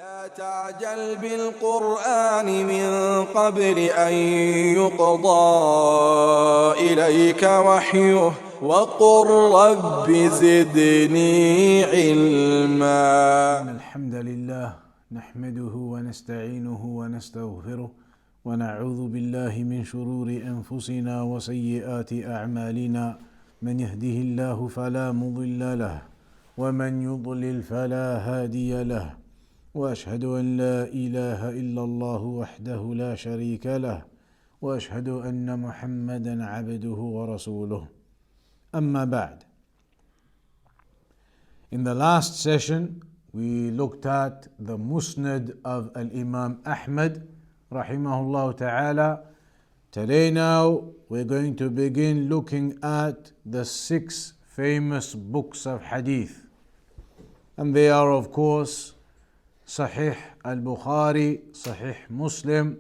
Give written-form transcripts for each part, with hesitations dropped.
ولا تعجل بالقرآن من قبل أن يقضى إليك وحيه وقل رب زدني علما. الحمد لله نحمده ونستعينه ونستغفره ونعوذ بالله من شرور أنفسنا وسيئات أعمالنا. من يهده الله فلا مضل له ومن يضلل فلا هادي له، وأشهد أن لا إله إلا الله وحده لا شريك له، وأشهد أن محمدا عبده ورسوله. أما بعد. In the last session we looked at the Musnad of Al-Imam Ahmad rahimahullah ta'ala. Today now we're going to begin looking at the 6 famous books of Hadith, and they are of course Sahih al-Bukhari, Sahih Muslim,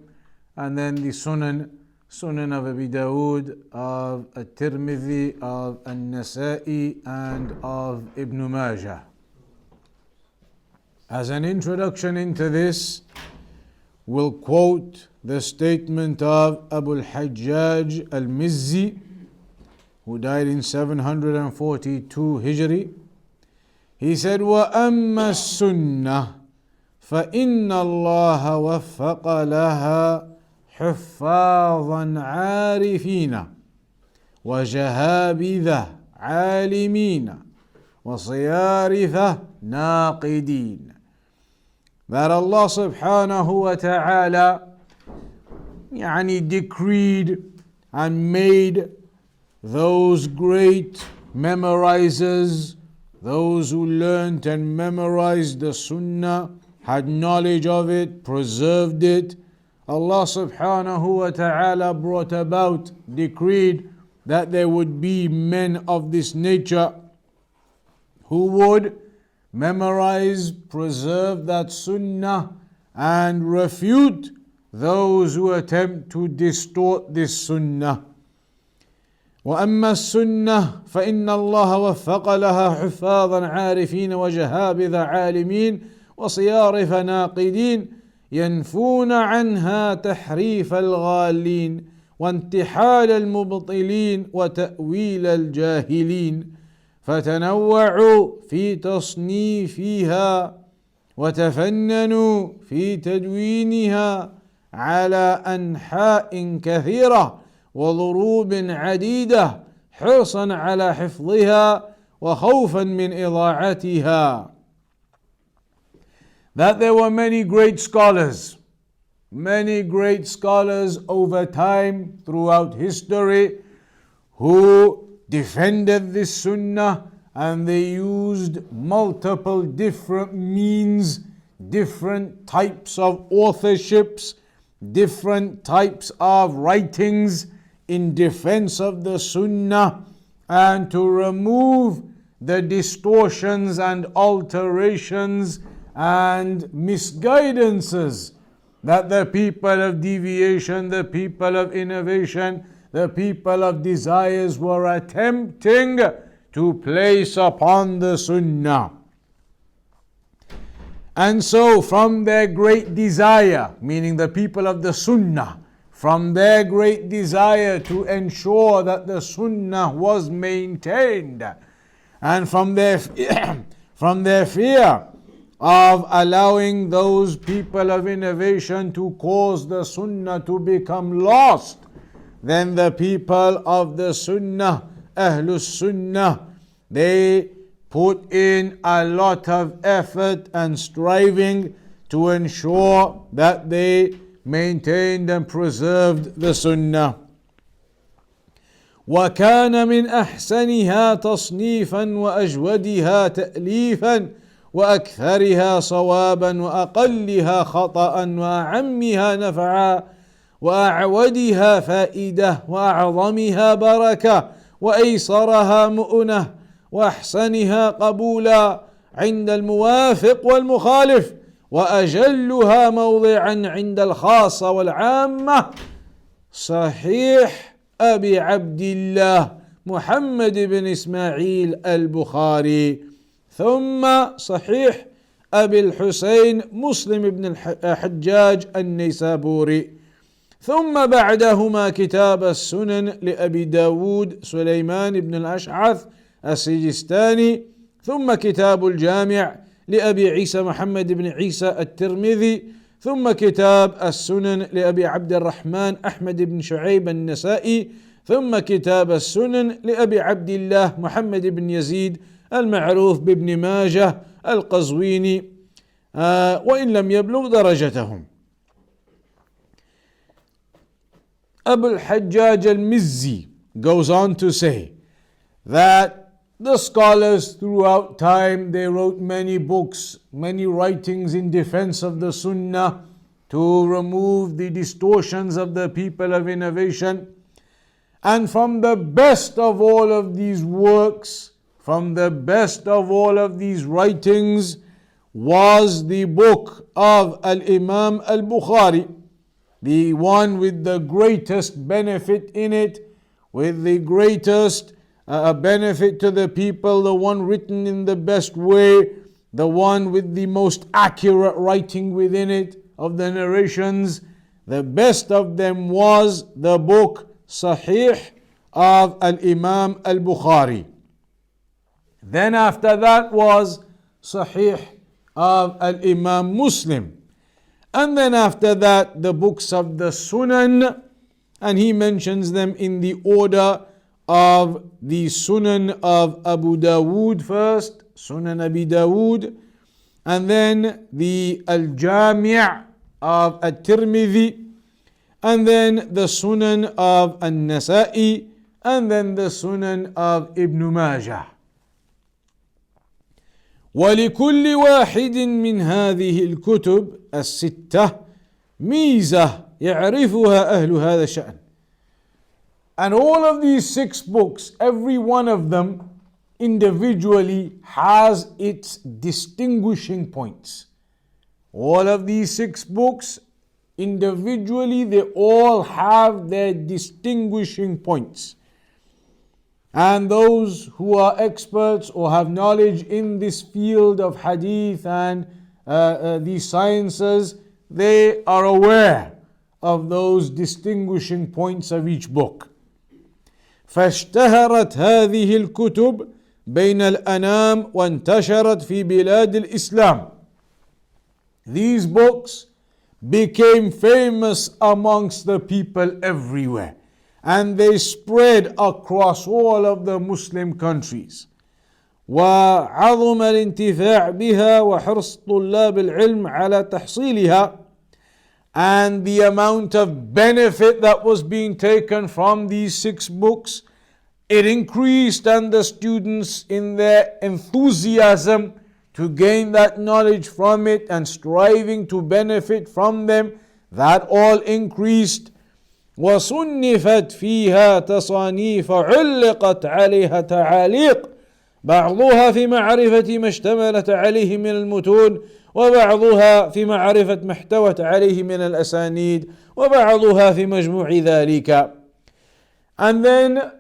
and then the Sunnah of Abi Dawood, of At-Tirmidhi, of An-Nasa'i, and of Ibn Majah. As an introduction into this, we'll quote the statement of Abu al-Hajjaj al-Mizzi, who died in 742 Hijri. He said, وَأَمَّا السُّنَّةِ فَإِنَّ اللَّهَ وَفَّقَ لَهَا حُفَّاظًا عَارِفِينَ وَجَهَابِذَ عَالِمِينَ وَصِيَارِثَ نَاقِدِينَ. That Allah subhanahu wa ta'ala decreed and made those great memorizers, those who learnt and memorized the Sunnah, had knowledge of it, preserved it. Allah subhanahu wa ta'ala brought about, decreed that there would be men of this nature who would memorize, preserve that Sunnah and refute those who attempt to distort this Sunnah. وأما السنة فإن الله وفق لها حفاظا عارفين وجهابذ عالمين وصيارف ناقدين ينفون عنها تحريف الغالين وانتحال المبطلين وتأويل الجاهلين فتنوعوا في تصنيفها وتفننوا في تدوينها على أنحاء كثيرة وضروب عديدة حرصا على حفظها وخوفا من إضاعتها. That there were many great scholars over time throughout history who defended this Sunnah, and they used multiple different means, different types of authorships, different types of writings in defense of the Sunnah, and to remove the distortions and alterations and misguidances that the people of deviation, the people of innovation, the people of desires were attempting to place upon the Sunnah. And so from their great desire, meaning the people of the Sunnah, from their great desire to ensure that the Sunnah was maintained, and from their fear of allowing those people of innovation to cause the Sunnah to become lost, then the people of the Sunnah, Ahlus Sunnah, they put in a lot of effort and striving to ensure that they maintained and preserved the Sunnah. وكان من أحسنها تصنيفا وأجودها تأليفا وأكثرها صوابا وأقلها خطأ وأعمها نفعا وأعودها فائدة وأعظمها بركة وأيسرها مؤنة وأحسنها قبولا عند الموافق والمخالف وأجلها موضعا عند الخاصة والعامة صحيح أبي عبد الله محمد بن إسماعيل البخاري ثم صحيح أبي الحسين مسلم بن الحجاج النيسابوري. ثم بعدهما كتاب السنن لأبي داود سليمان بن الأشعث السجستاني. ثم كتاب الجامع لأبي عيسى محمد بن عيسى الترمذي. ثم كتاب السنن لأبي عبد الرحمن أحمد بن شعيب النسائي. ثم كتاب السنن لأبي عبد الله محمد بن يزيد المعروف بابن ماجه القزويني وإن لم يبلغ درجتهم. Abu al-Hajjaj al-Mizzi goes on to say that the scholars throughout time, they wrote many books, many writings in defense of the Sunnah to remove the distortions of the people of innovation. And from the best of all of these works, from the best of all of these writings was the book of Al-Imam al-Bukhari, the one with the greatest benefit in it, with the greatest benefit to the people, the one written in the best way, the one with the most accurate writing within it of the narrations. The best of them was the book Sahih of Al-Imam al-Bukhari. Then after that was Sahih of Al-Imam Muslim. And then after that, the books of the Sunan, and he mentions them in the order of the Sunan of Abu Dawood first, Sunan Abi Dawood, and then the Al-Jami' of At-Tirmidhi, and then the Sunan of An-Nasa'i, and then the Sunan of Ibn Majah. ولكل واحد من هذه الكتب الستة ميزة يعرفها أهل هذا الشأن. And all of these 6 books, every one of them individually has its distinguishing points. All of these 6 books individually, they all have their distinguishing points. And those who are experts or have knowledge in this field of hadith and these sciences, they are aware of those distinguishing points of each book. فاشتهرت هذه الكتب بين الأنام وانتشرت في بلاد الإسلام. These books became famous amongst the people everywhere, and they spread across all of the Muslim countries. وعظم الانتفاع بها وحرص طلاب العلم على تحصيلها. And the amount of benefit that was being taken from these 6 books, it increased, and the students in their enthusiasm to gain that knowledge from it and striving to benefit from them, that all increased. وصنفت فيها تصانيف علقت عليها تعاليق بعضها في معرفة ما اشتملت عليه من المتون وبعضها في معرفة ما احتوت عليه من الأسانيد وبعضها في مجموع ذلك. And then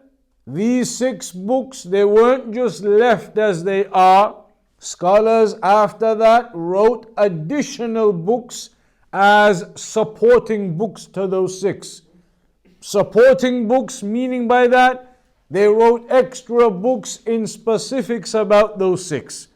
these 6 books, they weren't just left as they are. Scholars after that wrote additional books as supporting books to those 6. Supporting books, meaning by that, they wrote extra books in specifics about those 6.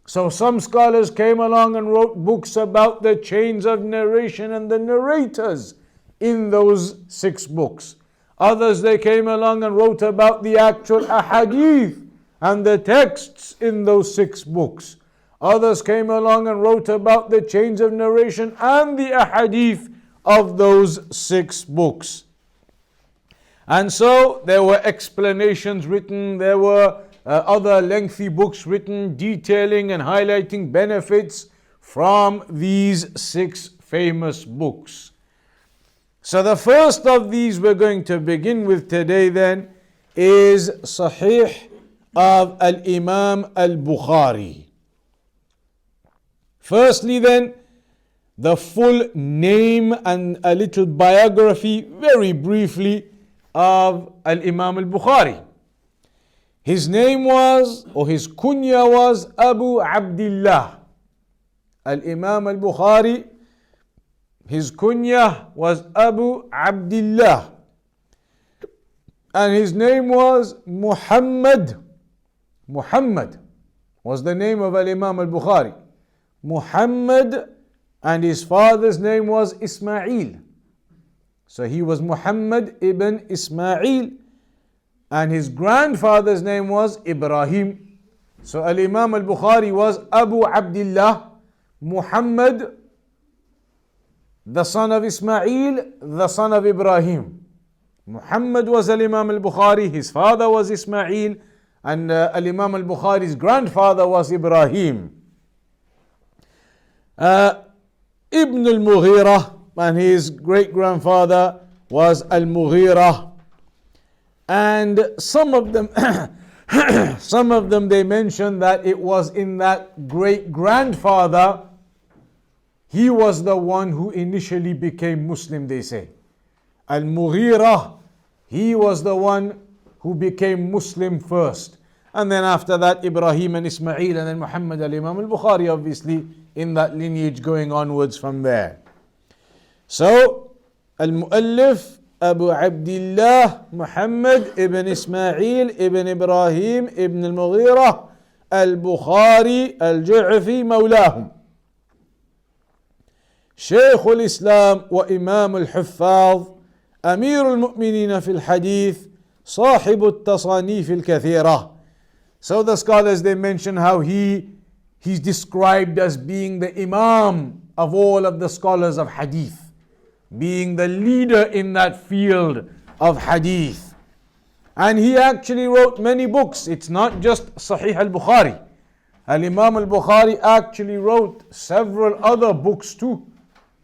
So some scholars came along and wrote books about the chains of narration and the narrators in those 6 books. Others, they came along and wrote about the actual ahadith and the texts in those 6 books. Others came along and wrote about the chains of narration and the ahadith of those 6 books. And so there were explanations written, there were other lengthy books written detailing and highlighting benefits from these 6 famous books. So the first of these we're going to begin with today then is Sahih of Al-Imam al-Bukhari. Firstly then, the full name and a little biography, very briefly, of Al-Imam al-Bukhari. His name was, or his kunya was, Abu Abdullah. Al-Imam al-Bukhari, his kunya was Abu Abdullah, and his name was Muhammad. Muhammad was the name of Al-Imam al-Bukhari. Muhammad, and his father's name was Ismail. So he was Muhammad ibn Ismail, and his grandfather's name was Ibrahim. So Al-Imam al-Bukhari was Abu Abdullah Muhammad, the son of Ismail, the son of Ibrahim. Muhammad was Al-Imam al-Bukhari, his father was Ismail, and Al-Imam al-Bukhari's grandfather was Ibrahim. Ibn al-Mughira, and his great grandfather was al-Mughira. And some of them they mention that it was in that great grandfather, he was the one who initially became Muslim, they say. Al-Mughira, he was the one who became Muslim first. And then after that, Ibrahim and Ismail, and then Muhammad. Al-Imam al-Bukhari, obviously, in that lineage going onwards from there. So, Al-Mu'allif, Abu Abdullah Muhammad ibn Ismail ibn Ibrahim ibn al-Mughira al-Bukhari al-Ju'fi mawlahum. شيخ الإسلام وإمام الحفاظ أمير المؤمنين في الحديث صاحب التصانيف الكثيرة. So the scholars, they mention how he's described as being the Imam of all of the scholars of Hadith, being the leader in that field of Hadith. And he actually wrote many books. It's not just Sahih al-Bukhari. Al-Imam al-Bukhari actually wrote several other books too.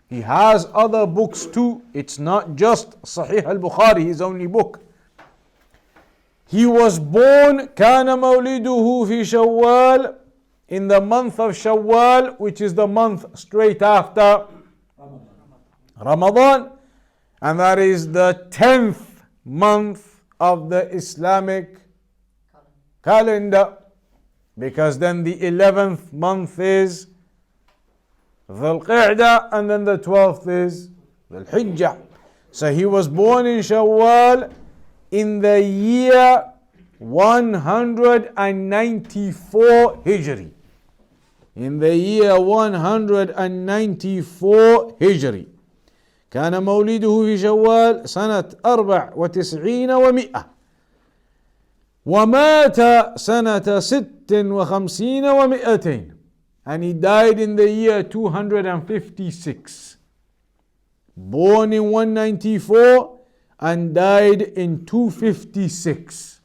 He has other books too. It's not just Sahih al-Bukhari, his only book. He was born, كان مولده في شوال, in the month of Shawwal, which is the month straight after Ramadan, and that is the 10th month of the Islamic calendar, because then the 11th month is Dhul Qa'dah, and then the 12th is Dhul Hijjah. So he was born in Shawwal in the year 194 Hijri. In the year 194 Hijri. كان مولده في شوال سنة 94 و100. ومات سنة 56 و200. And he died in the year 256. Born in 194 and died in 256.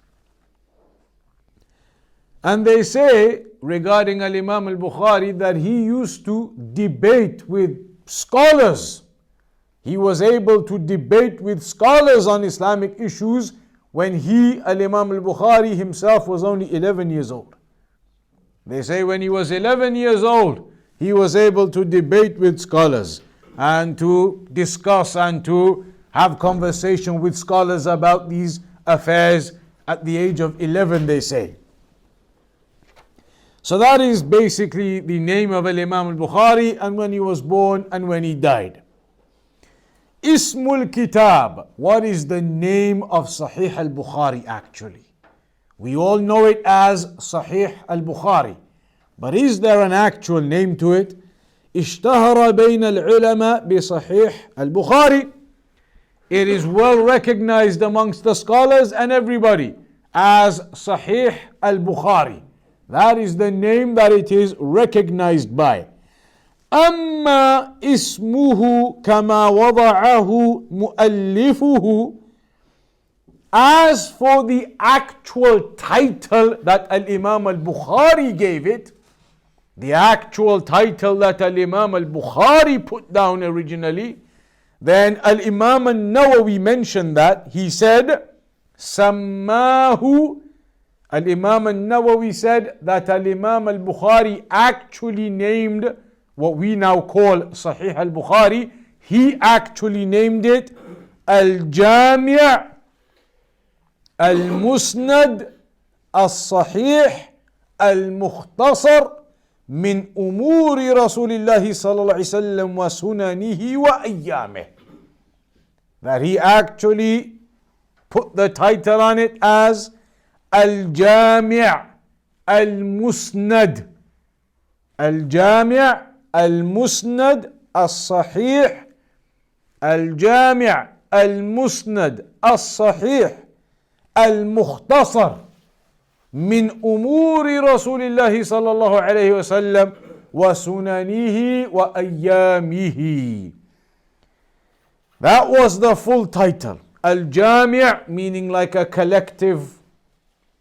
And they say regarding Al-Imam al-Bukhari that he used to debate with scholars. He was able to debate with scholars on Islamic issues when he, Al-Imam al-Bukhari himself, was only 11 years old. They say when he was 11 years old, he was able to debate with scholars and to discuss and to have conversation with scholars about these affairs at the age of 11, they say. So that is basically the name of Al-Imam al-Bukhari, and when he was born and when he died. Ismul Kitab. What is the name of Sahih al-Bukhari actually? We all know it as Sahih al-Bukhari. But is there an actual name to it? اشتهر بين العلماء بصحيح البخاري. It is well recognized amongst the scholars and everybody as Sahih al-Bukhari. That is the name that it is recognized by. أما اسمه كما وضعه مؤلفه. As for the actual title that Al-Imam al-Bukhari gave it, the actual title that Al-Imam al-Bukhari put down originally, then Al-Imam al-Nawawi mentioned that. He said, Sammahu. Al-Imam al-Nawawi said that Al-Imam al-Bukhari actually named what we now call Sahih al-Bukhari. He actually named it Al-Jami' Al-Musnad Al-Sahih Al-Mukhtasar من أمور رسول الله صلى الله عليه وسلم وسننه وأيامه. That he actually put the title on it as Al-Jami' Al-Musnad. Al-Jami' Al-Musnad Al-Sahih. Al-Jami' Al-Musnad Al-Sahih Al-Mukhtasar من أمور رسول الله صلى الله عليه وسلم وسننه وأيامه. That was the full title. Al-Jami' meaning like a collective,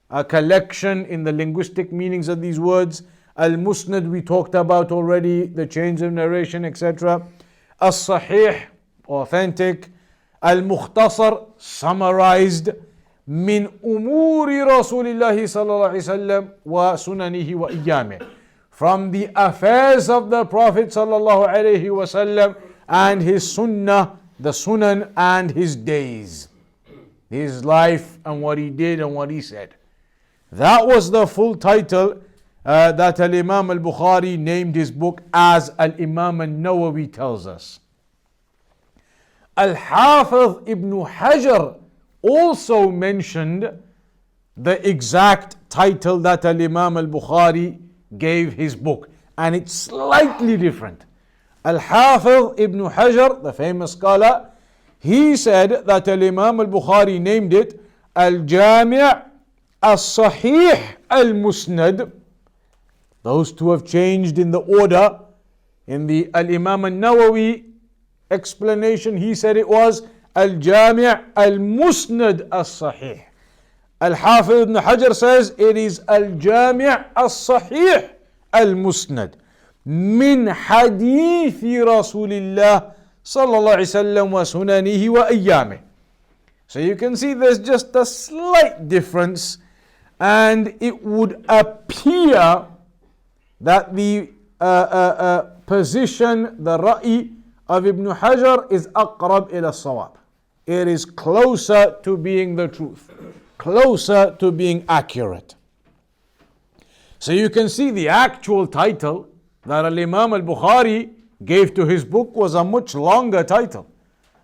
a collection in the linguistic meanings of these words. Al-Musnad we talked about already, the chains of narration, etc. Al-Sahih, authentic. Al-Mukhtasar, summarized. من أمور رسول الله صلى الله عليه وسلم وسننه وأيامه. From the affairs of the Prophet صلى الله عليه وسلم and his sunnah, the sunan and his days. His life and what he did and what he said. That was the full title that Imam Bukhari named his book as Imam Nawawi tells us. Al-Hafiz ibn Hajar also mentioned the exact title that Imam Bukhari gave his book, and it's slightly different. Al-Hafiz ibn Hajar, the famous scholar, he said that Imam Bukhari named it Al-Jami' Al-Sahih Al-Musnad. Those two have changed in the order. In the Al-Imam Nawawi explanation, he said it was Al-Jami' Al-Musnad Al-Sahih. Al-Hafiz ibn Hajar says it is Al-Jami' Al-Sahih Al-Musnad min hadithi Rasulillah sallallahu alaihi wasallam wa sunanihi wa ayyamih. So you can see there's just a slight difference, and it would appear that the position, the ra'i of Ibn Hajar is aqrab ila sawab. It is closer to being the truth, closer to being accurate. So you can see the actual title that Imam Bukhari gave to his book was a much longer title.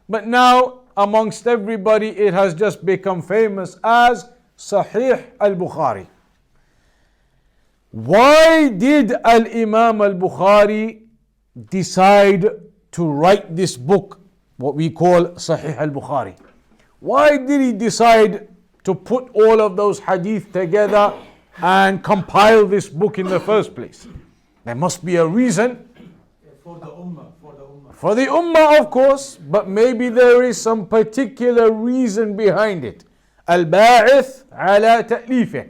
But now amongst everybody it has just become famous as Sahih al-Bukhari. Why did Imam al-Bukhari decide to write this book, what we call Sahih al-Bukhari? Why did he decide to put all of those hadith together and compile this book in the first place? There must be a reason. For the ummah. For the ummah, of course, but maybe there is some particular reason behind it. Al-Ba'ith ala ta'lifih.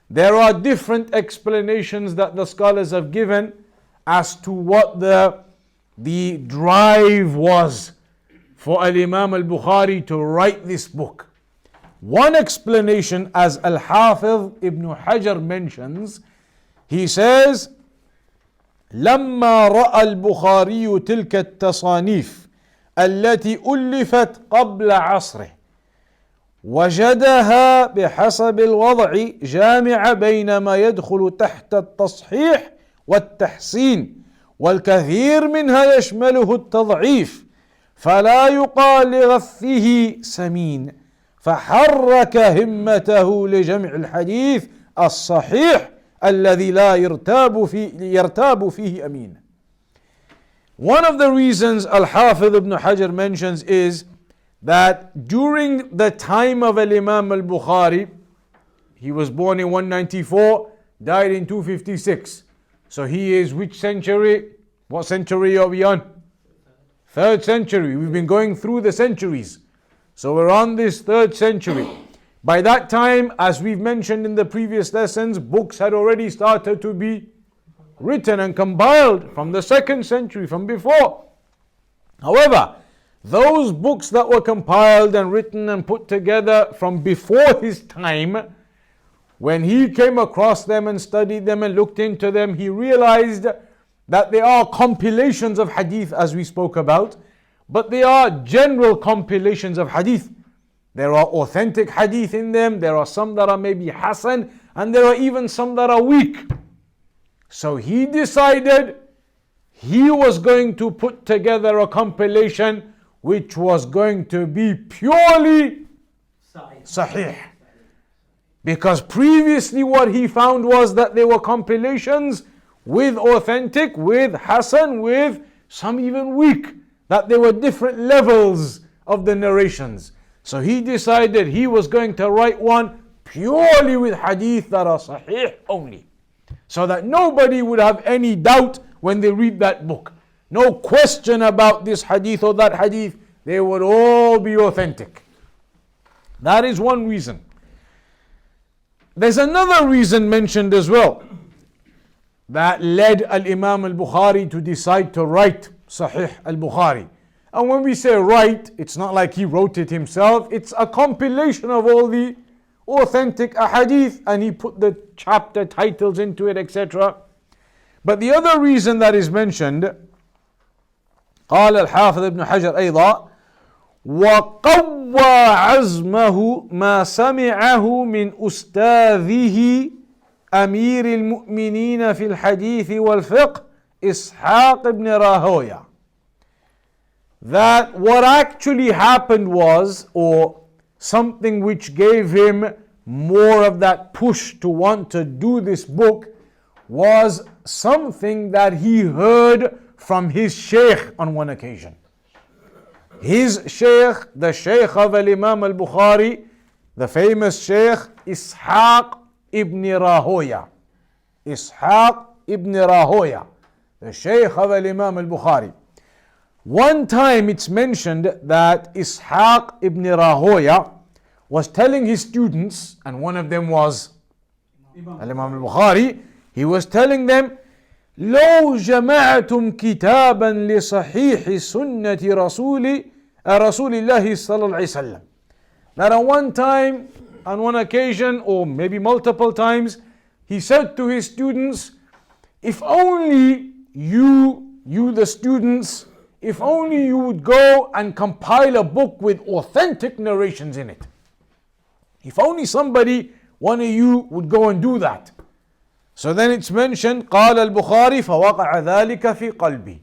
There are different explanations that the scholars have given as to what the drive was for Imam al-Bukhari to write this book. One explanation, as Al-Hafiz ibn Hajar mentions, he says, لما رأى البخاري تلك التصانيف التي ألفت قبل عصره وجدها بحسب الوضع جامع بين ما يدخل تحت التصحيح والتحسين والكثير منها يشمله التضعيف فلا يقال لغثه سمين فحرك همته لجمع الحديث الصحيح الذي لا يرتاب فيه أمين. One of the reasons Al-Hafiz ibn Hajar mentions is that during the time of Imam al-Bukhari, he was born in 194, died in 256. So he is which century? What century are we on? 3rd century. We've been going through the centuries. So we're on this 3rd century. By that time, as we've mentioned in the previous lessons, books had already started to be written and compiled from the 2nd century, from before. However, those books that were compiled and written and put together from before his time, when he came across them and studied them and looked into them, he realized that they are compilations of hadith, as we spoke about, but they are general compilations of hadith. There are authentic hadith in them, there are some that are maybe hasan, and there are even some that are weak. So he decided he was going to put together a compilation which was going to be purely Sahih. Because previously what he found was that there were compilations with authentic, with Hasan, with some even weak, that there were different levels of the narrations. So he decided he was going to write one purely with hadith that are Sahih only, so that nobody would have any doubt when they read that book. No question about this hadith or that hadith, they would all be authentic. That is one reason. There's another reason mentioned as well that led Al-Imam al-Bukhari to decide to write Sahih al-Bukhari. And when we say write, it's not like he wrote it himself, it's a compilation of all the authentic ahadith, and he put the chapter titles into it, etc. But the other reason that is mentioned, قال الحافظ ابن حجر أيضا وقوى عزمه ما سمعه من أستاذه أمير المؤمنين في الحديث والفقه إسحاق بن راهوية. That what actually happened was, or something which gave him more of that push to want to do this book, was something that he heard from his shaykh on one occasion. His shaykh, the shaykh of Imam al-Bukhari, the famous shaykh Ishaq ibn Rahoya. Ishaq ibn Rahoya, the shaykh of Imam al-Bukhari. One time it's mentioned that Ishaq ibn Rahoya was telling his students, and one of them was Imam al-Bukhari, he was telling them, لو جمعتم كتابا لصحيح سنة رسول الله صلى الله عليه وسلم. That on one time, on one occasion, or maybe multiple times, he said to his students, if only you the students, if only you would go and compile a book with authentic narrations in it. If only somebody, one of you, would go and do that. So then it's mentioned, قال البخاري فوقع ذلك في قلبي.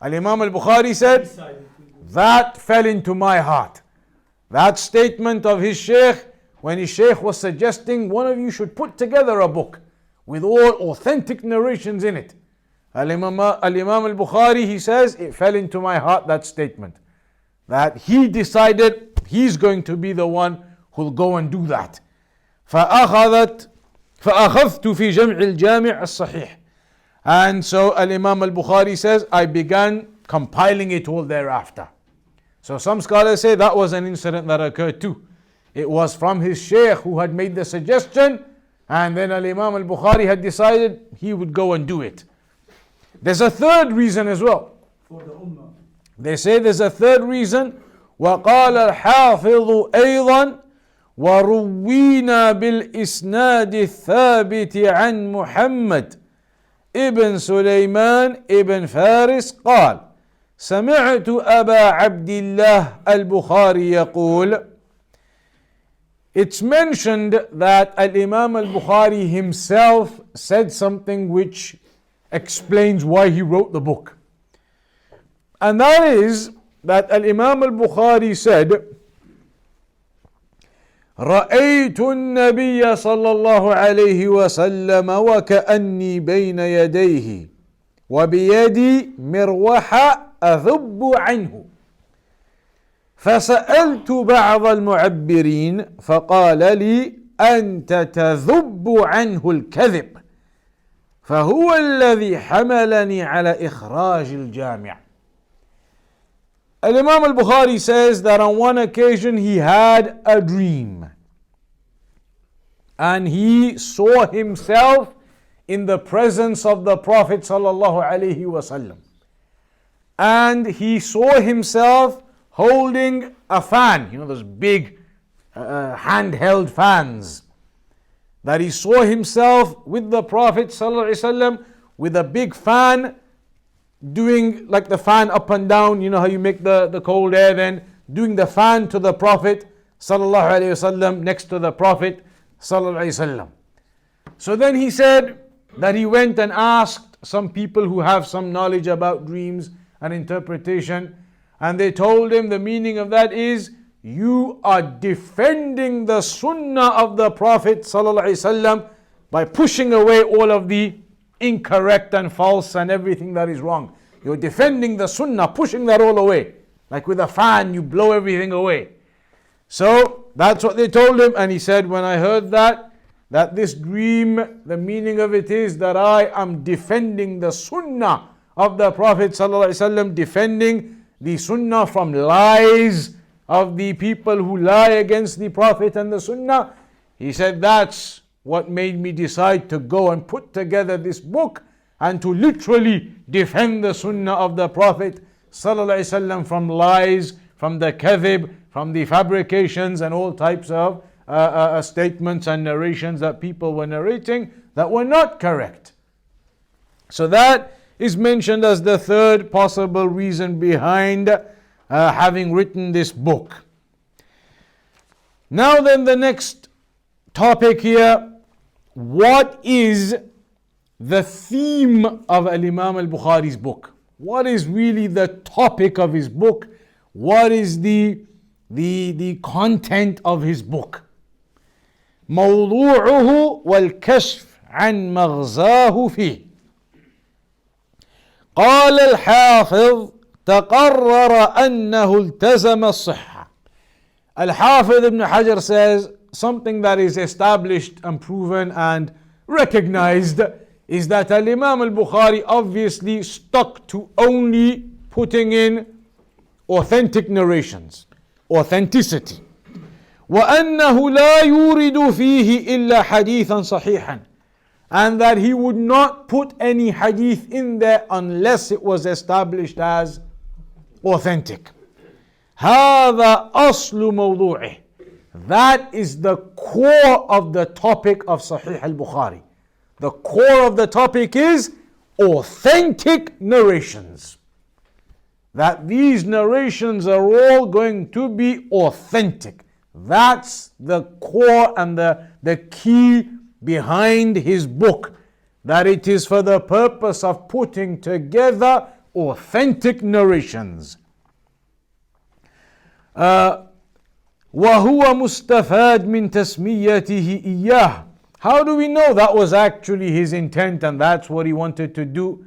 Al-Imam al-Bukhari said, that fell into my heart. That statement of his shaykh, when his shaykh was suggesting one of you should put together a book with all authentic narrations in it. Al-Imam al-Bukhari, he says, it fell into my heart, that statement. That he decided he's going to be the one who'll go and do that. فأخذت فأخذت في جمع الجامع الصحيح. And so Al-Imam al-Bukhari says, I began compiling it all thereafter. So some scholars say that was an incident that occurred too. It was from his shaykh who had made the suggestion, and then Al-Imam al-Bukhari had decided he would go and do it. There's a third reason as well. For the ummah. They say there's a third reason. وقال الحافظ أيضا وروينا بالإسناد الثابت عن محمد ابن سليمان ابن فارس قال سمعت أبا عبد الله البخاري يقول. It's mentioned that Al-Imam al-Bukhari himself said something which explains why he wrote the book. And that is that Al-Imam al-Bukhari said, رأيت النبي صلى الله عليه وسلم وكأني بين يديه وبيدي مروحة أذب عنه فسألت بعض المعبرين فقال لي أنت تذب عنه الكذب فهو الذي حملني على إخراج الجامع. Al-Imam al-Bukhari says that on one occasion he had a dream and he saw himself in the presence of the Prophet sallallahu alaihi wasallam, and he saw himself holding a fan, you know, those big handheld fans, that he saw himself with the Prophet sallallahu alaihi wasallam with a big fan, doing like the fan up and down, you know how you make the cold air, then doing the fan to the Prophet sallallahu alaihi wasallam, next to the Prophet sallallahu alaihi wasallam. So then he said, that he went and asked some people who have some knowledge about dreams and interpretation, and they told him the meaning of that is, you are defending the Sunnah of the Prophet ﷺ by pushing away all of the incorrect and false and everything that is wrong. You're defending the Sunnah, pushing that all away. Like with a fan, you blow everything away. So that's what they told him, and he said, when I heard that this dream, the meaning of it is that I am defending the Sunnah of the Prophet ﷺ, defending the Sunnah from lies of the people who lie against the Prophet and the Sunnah. He said, that's what made me decide to go and put together this book and to literally defend the Sunnah of the Prophet ﷺ from lies, from the kadhib, from the fabrications and all types of statements and narrations that people were narrating that were not correct. So that is mentioned as the third possible reason behind having written this book. Now then, the next topic here, what is the theme of Imam al-Bukhari's book? What is really the topic of his book? What is the content of his book? موضوعه والكشف عن مغزاه فيه. قال الحافظ تقرر أنه التزم الصحة. Al-Hafidh ibn Hajar says something that is established and proven and recognized is that Imam al-Bukhari obviously stuck to only putting in authentic narrations, authenticity. وأنه لا يورد فيه إلا حديثا صحيحا, and that he would not put any hadith in there unless it was established as authentic. هذا أصل موضوعه. That is the core of the topic of Sahih al-Bukhari. The core of the topic is authentic narrations. That these narrations are all going to be authentic. That's the core and the key behind his book. That it is for the purpose of putting together authentic narrations. وهو مستفاد من تسميته إياه. How do we know that was actually his intent and that's what he wanted to do?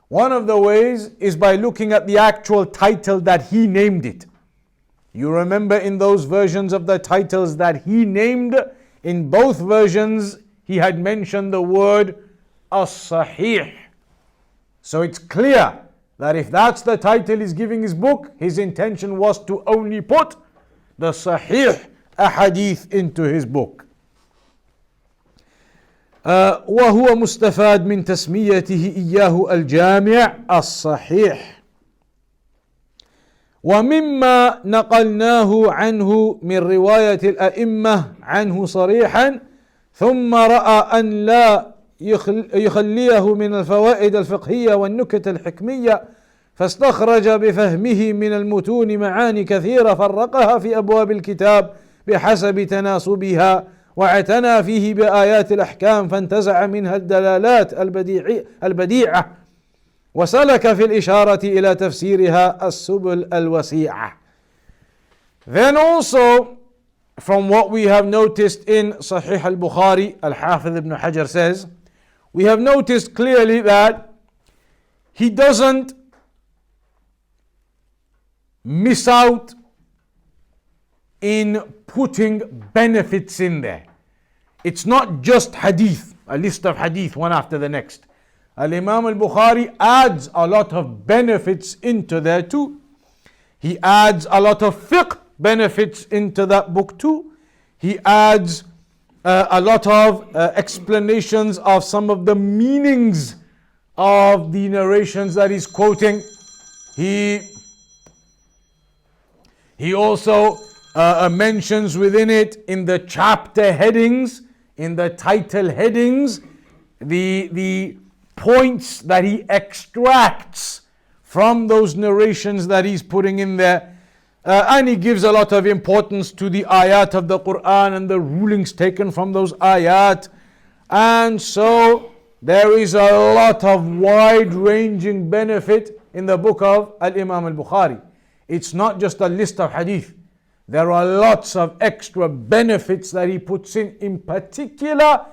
One of the ways is by looking at the actual title that he named it. You remember in those versions of the titles that he named, in both versions he had mentioned the word as-sahih. So it's clear that if that's the title he's giving his book, his intention was to only put the sahih ahadith into his book. وهو مستفاد من تسميته إياه الجامع الصحيح. ومما نقلناه عنه من رواية الأئمة عنه صريحا ثم رأى أن لا يخليه من الفوائد الفقهية والنكت الحكمية فاستخرج بفهمه من المتون معاني كثيرة فرقها في أبواب الكتاب بحسب تناسبها واعتنى فيه بآيات الأحكام فانتزع منها الدلالات البديعة وسلك في الإشارة إلى تفسيرها السبل الوسيعة. Then also from what we have noticed in Sahih al-Bukhari, Al-Hafidh ibn Hajar says, we have noticed clearly that he doesn't miss out in putting benefits in there. It's not just hadith, a list of hadith one after the next. Al-Imam al-Bukhari adds a lot of benefits into there too. He adds a lot of fiqh benefits into that book too. He adds a lot of explanations of some of the meanings of the narrations that he's quoting. He also mentions within it in the chapter headings, in the title headings, the points that he extracts from those narrations that he's putting in there. And he gives a lot of importance to the ayat of the Quran and the rulings taken from those ayat. And so there is a lot of wide-ranging benefit in the book of Al-Imam al-Bukhari. It's not just a list of hadith. There are lots of extra benefits that he puts in particular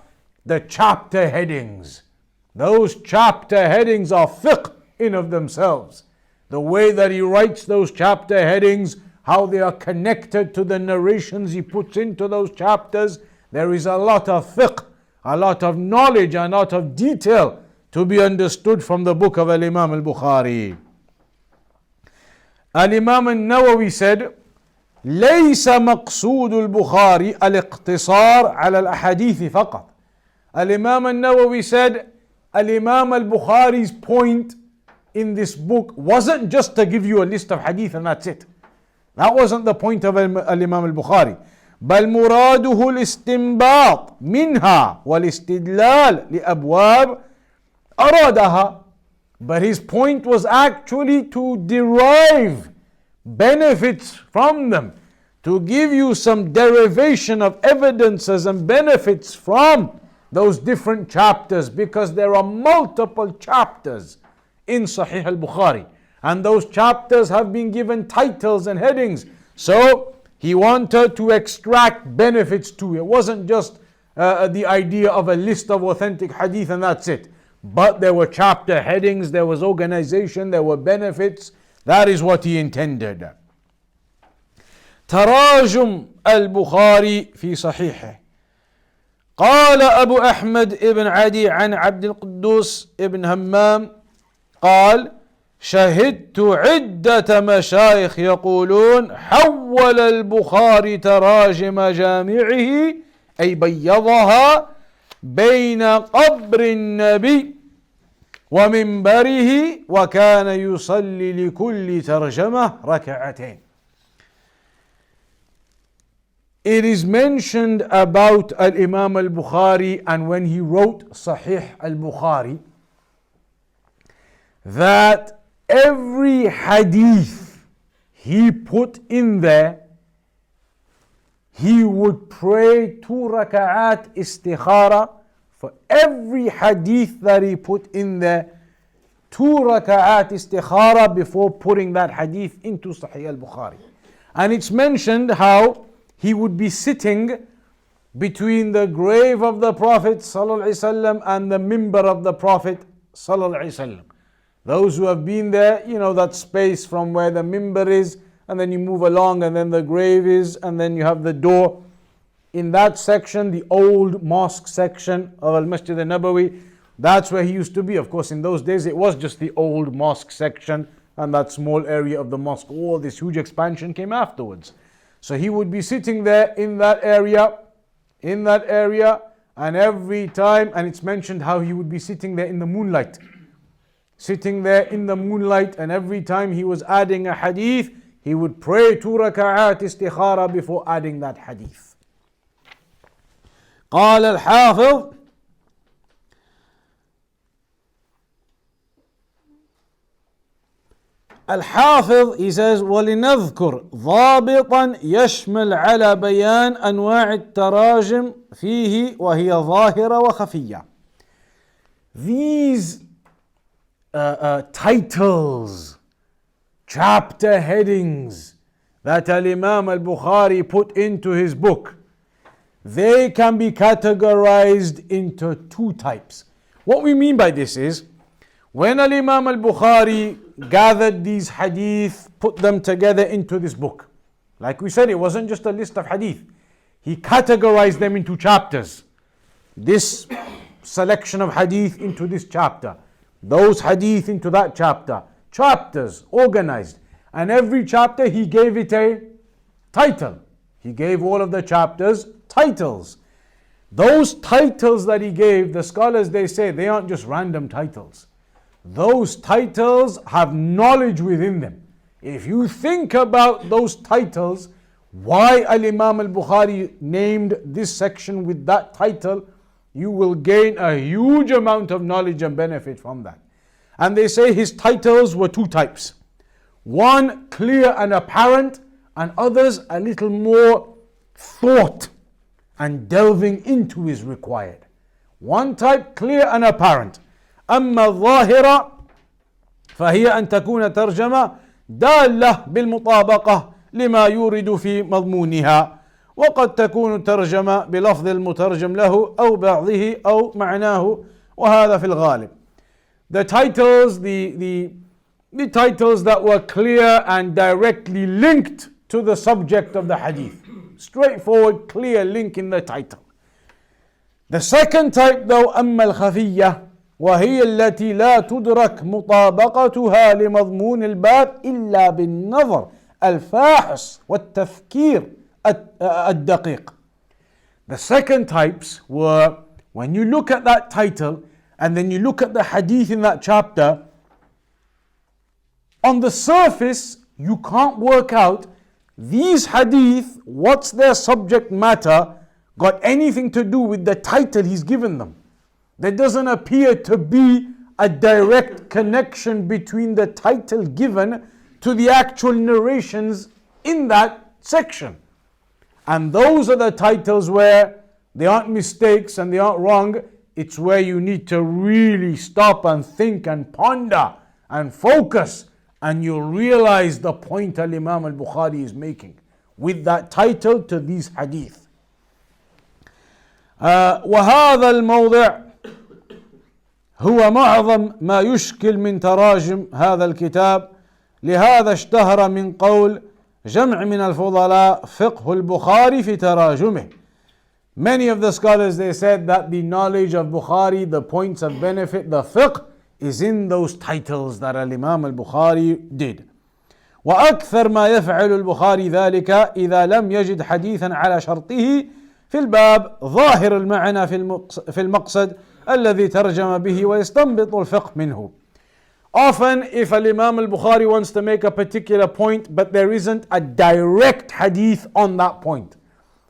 the chapter headings. Those chapter headings are fiqh in of themselves. The way that he writes those chapter headings, how they are connected to the narrations he puts into those chapters, there is a lot of fiqh, a lot of knowledge, a lot of detail to be understood from the book of Al-Imam al-Bukhari. Al-Imam al-Nawawi said, ليس مقصود البخاري الاقتصار على الأحاديث فقط. Al-Imam al-Nawawi said, Al-Imam al-Bukhari's point in this book wasn't just to give you a list of hadith and that's it. That wasn't the point of Al-Imam al-Bukhari. بل مراده الاستنباط منها والاستدلال لأبواب أرادها. But his point was actually to derive benefits from them, to give you some derivation of evidences and benefits from those different chapters, because there are multiple chapters in Sahih al-Bukhari and those chapters have been given titles and headings. So he wanted to extract benefits too. It wasn't just the idea of a list of authentic hadith and that's it. But there were chapter headings, there was organization, there were benefits. That is what he intended. تراجم البخاري في صحيحه. قال أبو أحمد ابن عدي عن عبد القدوس ابن همام قال: شهدت عدة مشايخ يقولون حول البخاري تراجم جامعه أي بيضها بين قبر النبي ومنبره وكان يصلي لكل ترجمة ركعتين. It is mentioned about Al-Imam al-Bukhari and when he wrote Sahih al-Bukhari that every hadith he put in there, he would pray 2 raka'at istikhara for every hadith that he put in there, 2 raka'at istikhara before putting that hadith into Sahih al-Bukhari. And it's mentioned how he would be sitting between the grave of the Prophet ﷺ and the mimbar of the Prophet ﷺ. Those who have been there, you know that space from where the mimbar is, and then you move along, and then the grave is, and then you have the door. In that section, the old mosque section of Al-Masjid al-Nabawi, that's where he used to be. Of course, in those days, it was just the old mosque section and that small area of the mosque. All this huge expansion came afterwards. So he would be sitting there in that area, and every time, and it's mentioned how he would be sitting there in the moonlight. Sitting there in the moonlight, and every time he was adding a hadith, he would pray 2 raka'at istikhara before adding that hadith. قال الحافظ الحافظ he says ولنذكر ضابطا يشمل على بيان أنواع التراجم فيه وهي ظاهرة وخفية. These titles, chapter headings that Al-Imam al-Bukhari put into his book, they can be categorized into 2 types. What we mean by this is, when Al-Imam al-Bukhari gathered these hadith, put them together into this book, like we said, it wasn't just a list of hadith. He categorized them into chapters. This selection of hadith into this chapter, those hadith into that chapter. Chapters, organized. And every chapter he gave it a title. He gave all of the chapters titles. Those titles that he gave, the scholars, they say, they aren't just random titles. Those titles have knowledge within them. If you think about those titles, why Al-Imam al-Bukhari named this section with that title, you will gain a huge amount of knowledge and benefit from that. And they say his titles were 2 types. One clear and apparent, and others a little more thought and delving into is required. One type, clear and apparent. أما الظاهرة فهي أن تكون ترجمة دالة بالمطابقة لما يورد في مضمونها، وقد تكون ترجمة بلفظ المترجم له أو بعضه أو معناه، وهذا في الغالب. The titles, the titles that were clear and directly linked to the subject of the hadith. Straightforward, clear link in the title. The second type though, أما الخفية وهي التي لا تدرك مطابقتها لمضمون الباب إلا بالنظر الفاحص والتفكير الدقيق. The second types were when you look at that title and then you look at the hadith in that chapter, on the surface you can't work out these hadith, what's their subject matter got anything to do with the title he's given them. There doesn't appear to be a direct connection between the title given to the actual narrations in that section. And those are the titles where they aren't mistakes and they aren't wrong. It's where you need to really stop and think and ponder and focus, and you'll realize the point Imam al-Bukhari is making with that title to these hadith. وهذا الموضع هو معظم ما يشكل من تراجم هذا الكتاب، لهذا اشتهر من قول جمع من الفضلاء فقه البخاري في تراجمه. Many of the scholars, they said that the knowledge of Bukhari, the points of benefit, the fiqh is in those titles that Imam al-Bukhari did. وأكثر ما يفعل البخاري ذلك إذا لم يجد حديثا على شرطه في الباب ظاهر المعنى في المقصد الذي ترجم به ويستنبط الفقه منه. Often if Imam al-Bukhari wants to make a particular point but there isn't a direct hadith on that point,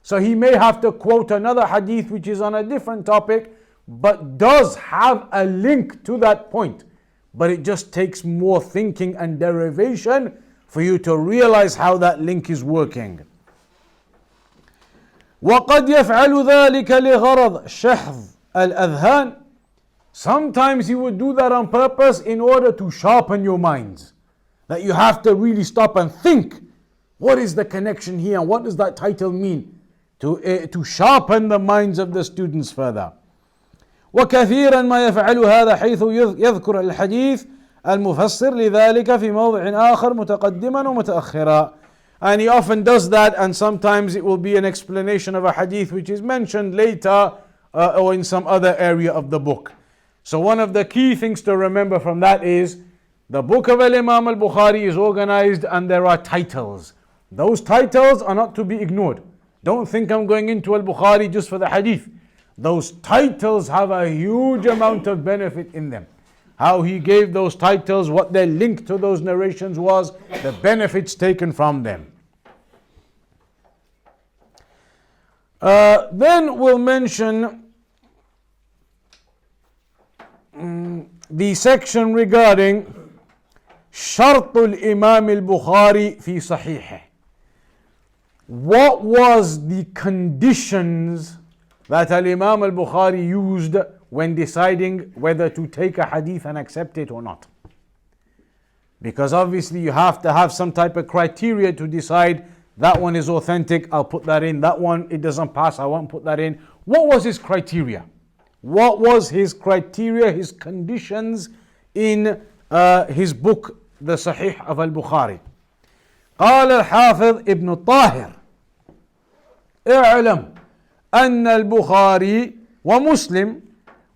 so he may have to quote another hadith which is on a different topic but does have a link to that point, but it just takes more thinking and derivation for you to realize how that link is working. وقد يفعل ذلك لغرض شحذ الأذهان. Sometimes he would do that on purpose in order to sharpen your minds. That you have to really stop and think, what is the connection here? What does that title mean? To sharpen the minds of the students further. وكثيرا ما يفعل هذا حيث يذكر الحديث المفسر لذلك في موضع آخر متقدما ومتأخرا. And he often does that, and sometimes it will be an explanation of a hadith which is mentioned later or in some other area of the book. So one of the key things to remember from that is the book of Imam al-Bukhari is organized and there are titles. Those titles are not to be ignored. Don't think I'm going into al-Bukhari just for the hadith. Those titles have a huge amount of benefit in them. How he gave those titles, what their link to those narrations was, the benefits taken from them. Then we'll mention the section regarding شرط الإمام البخاري في صحيحه. What was the conditions that Imam al-Bukhari used when deciding whether to take a hadith and accept it or not? Because obviously you have to have some type of criteria to decide that one is authentic, I'll put that in. That one, it doesn't pass, I won't put that in. What was his criteria? What was his criteria, his conditions in his book, the Sahih of al-Bukhari? قال الحافظ ابن الطاهر اعلم أن البخاري ومسلم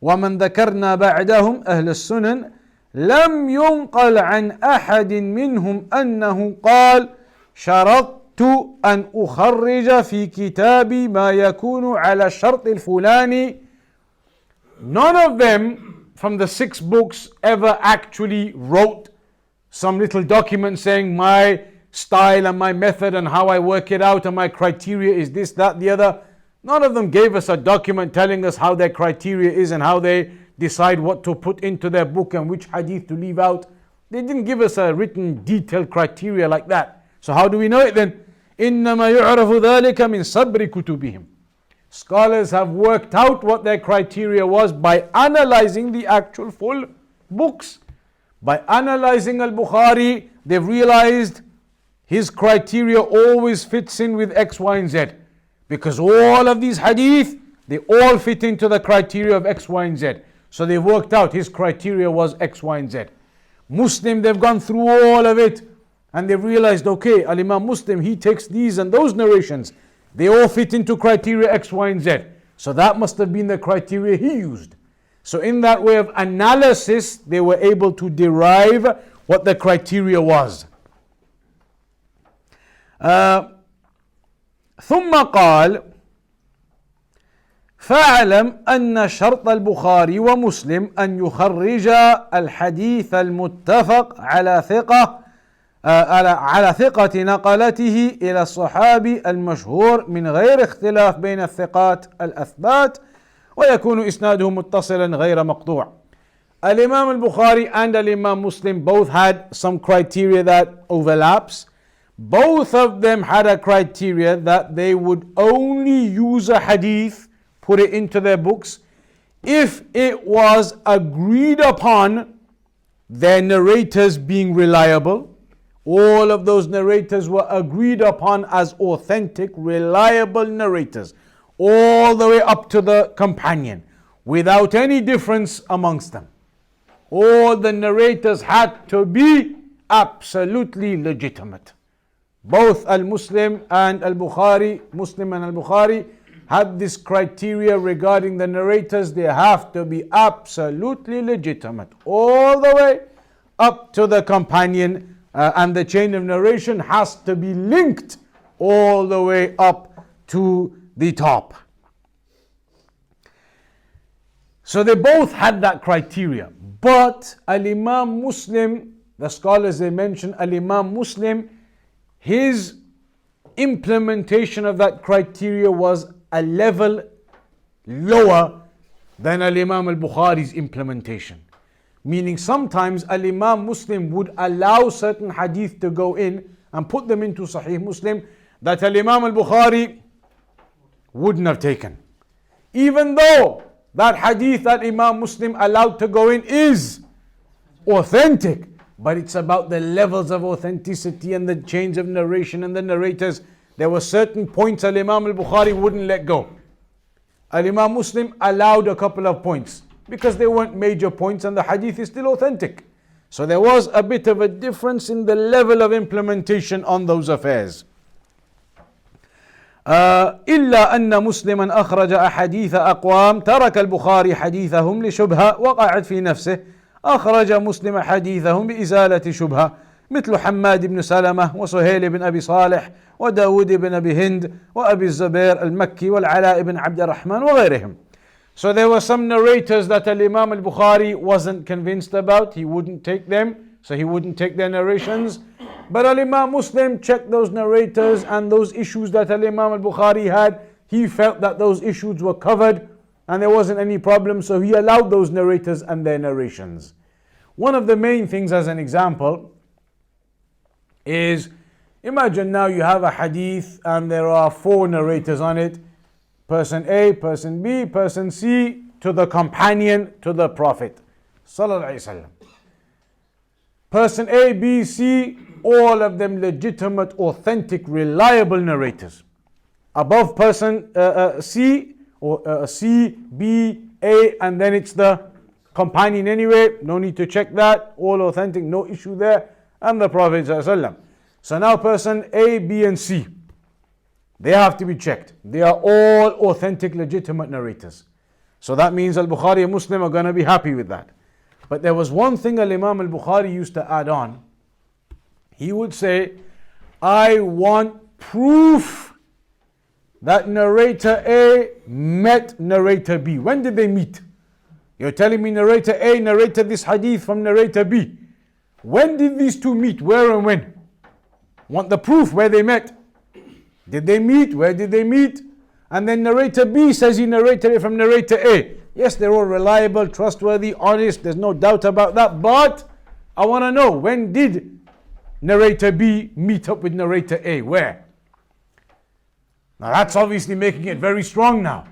ومن ذكرنا بعدهم أهل السنن لم ينقل عن أحد منهم أنه قال شرطت أن أخرج في كتابي ما يكون على الشرط الفلاني. None of them from the 6 books ever actually wrote some little document saying my style and my method and how I work it out and my criteria is this, that, the other. None of them gave us a document telling us how their criteria is and how they decide what to put into their book and which hadith to leave out. They didn't give us a written detailed criteria like that. So how do we know it then? إنما يعرف ذلك من صبر كتبهم. Scholars have worked out what their criteria was by analyzing the actual full books. By analyzing al-Bukhari, they've realized his criteria always fits in with X, Y, and Z. Because all of these hadith, they all fit into the criteria of X, Y, and Z. So they worked out his criteria was X, Y, and Z. Muslim, they've gone through all of it and they've realized, okay, Al-Imam Muslim, he takes these and those narrations. They all fit into criteria X, Y, and Z. So that must have been the criteria he used. So in that way of analysis, they were able to derive what the criteria was. ثم قال فاعلم أن شرط البخاري ومسلم أن يخرج الحديث المتفق على ثقة نقلته إلى الصحابي المشهور من غير اختلاف بين الثقات الأثبات ويكون إسناده متصلا غير مقطوع. Al-Imam al-Bukhari and Al-Imam Muslim both had some criteria that overlaps. Both of them had a criteria that they would only use a hadith, put it into their books, if it was agreed upon their narrators being reliable. All of those narrators were agreed upon as authentic, reliable narrators, all the way up to the companion, without any difference amongst them. All the narrators had to be absolutely legitimate. Both Al-Muslim and Al-Bukhari, Muslim and Al-Bukhari, had this criteria regarding the narrators. They have to be absolutely legitimate, all the way up to the companion, and the chain of narration has to be linked all the way up to the top. So they both had that criteria. But Al-Imam Muslim, the scholars they mention, Al-Imam Muslim, his implementation of that criteria was a level lower than Al-Imam al-Bukhari's implementation. Meaning sometimes Al-Imam Muslim would allow certain hadith to go in and put them into Sahih Muslim that Al-Imam al-Bukhari wouldn't have taken. Even though that hadith that Imam Muslim allowed to go in is authentic, but it's about the levels of authenticity and the chains of narration and the narrators. There were certain points Al-Imam al-Bukhari wouldn't let go. Al-Imam Muslim allowed a couple of points because they weren't major points and the hadith is still authentic. So there was a bit of a difference in the level of implementation on those affairs. إلا أن مسلما أخرج أحاديث أقوام ترك البخاري حديثهم لشبهة وقعت في نفسه أخرج مسلم حديثهم بإزالة شبهة مثل حماد بن سلمة وسهيل بن أبي صالح وداود بن أبي هند وأبي الزبير المكي والعلاء بن عبد الرحمن وغيرهم. So there were some narrators that Imam al-Bukhari wasn't convinced about. He wouldn't take them, so he wouldn't take their narrations. But Imam Muslim checked those narrators and those issues that Imam al-Bukhari had. He felt that those issues were covered and there wasn't any problem, so he allowed those narrators and their narrations. One of the main things as an example is, imagine now you have a hadith and there are 4 narrators on it. Person A, person B, person C, to the companion, to the Prophet Sallallahu Alaihi Wasallam. Person A, B, C, all of them legitimate, authentic, reliable narrators. Above person C, or C, B, A, and then it's the companion anyway. No need to check that. All authentic, no issue there. And the Prophet ﷺ. So now person A, B, and C, they have to be checked. They are all authentic, legitimate narrators. So that means Al-Bukhari and Muslim are going to be happy with that. But there was one thing Al-Imam al-Bukhari used to add on. He would say, I want proof that narrator A met narrator B. When did they meet? You're telling me narrator A narrated this hadith from narrator B. When did these two meet? Where and when? Want the proof where they met. Did they meet? Where did they meet? And then narrator B says he narrated it from narrator A. Yes, they're all reliable, trustworthy, honest. There's no doubt about that. But I want to know, when did narrator B meet up with narrator A? Where? Now that's obviously making it very strong now.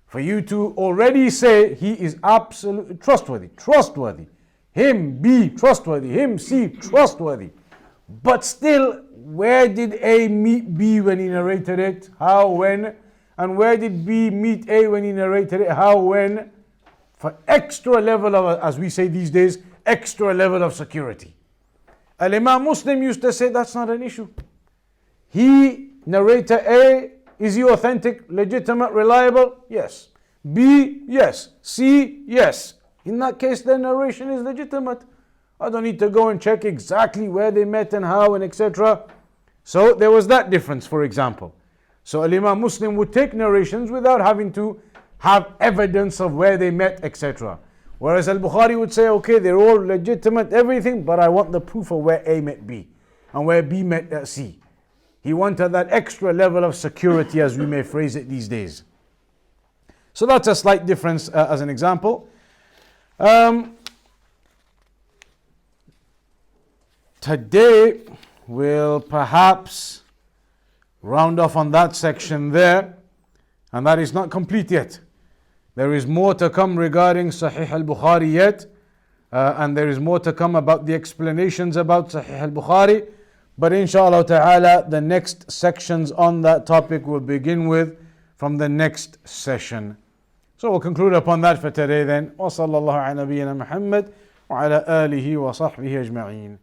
For you to already say he is absolutely trustworthy. Him B, trustworthy. Him C, trustworthy. But still, where did A meet B when he narrated it? How, when? And where did B meet A when he narrated it? How, when? For extra level of, as we say these days, extra level of security. Al-Imam Muslim used to say that's not an issue. He, narrator A, is he authentic, legitimate, reliable? Yes. B, yes. C, yes. In that case, the narration is legitimate. I don't need to go and check exactly where they met and how and etc. So there was that difference, for example. So Imam Muslim would take narrations without having to have evidence of where they met, etc. Whereas Al-Bukhari would say, okay, they're all legitimate, everything, but I want the proof of where A met B and where B met C. He wanted that extra level of security, as we may phrase it these days. So that's a slight difference as an example. Today we'll perhaps round off on that section there, and that is not complete yet. There is more to come regarding Sahih al-Bukhari yet, and there is more to come about the explanations about Sahih al-Bukhari. But inshallah ta'ala, the next sections on that topic will begin with from the next session. So we'll conclude upon that for today then. وصلى الله على نبينا محمد وعلى آله وصحبه أجمعين.